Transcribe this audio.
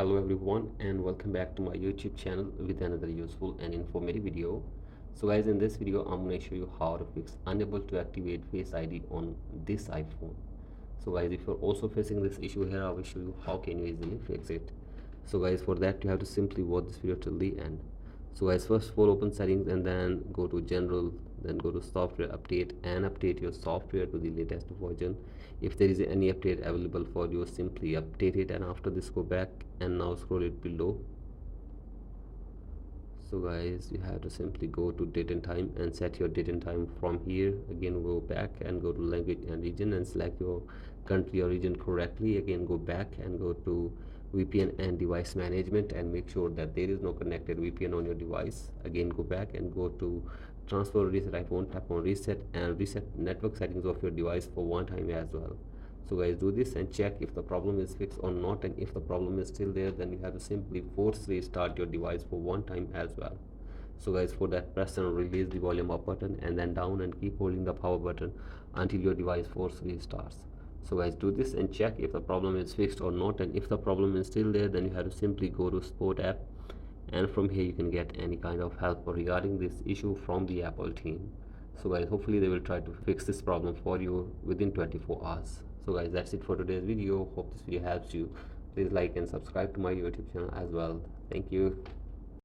Hello everyone and welcome back to my YouTube channel with another useful and informative video. So guys, in this video I'm going to show you how to fix unable to activate Face ID on this iPhone. So guys, if you're also facing this issue here, I will show you how can you easily fix it. So guys, for that you have to simply watch this video till the end. So guys, first of all open settings and then go to general, then go to software update and update your software to the latest version. If there is any update available for you, simply update it, and after this go back and now scroll it below. So guys, you have to simply go to date and time and set your date and time from here. Again go back and go to language and region and select your country or region correctly. Again go back and go to VPN and device management and make sure that there is no connected VPN on your device. Again go back and go to transfer reset iPhone, tap on reset and reset network settings of your device for one time as well. So guys, do this and check if the problem is fixed or not, and if the problem is still there, then you have to simply force restart your device for one time as well. So guys, for that, press and release the volume up button and then down and keep holding the power button until your device force restarts. So guys, do this and check if the problem is fixed or not, and if the problem is still there, then you have to simply go to support app, and from here you can get any kind of help regarding this issue from the Apple team. So guys, hopefully they will try to fix this problem for you within 24 hours. So guys, that's it for today's video. Hope this video helps you. Please like and subscribe to my YouTube channel as well. Thank you.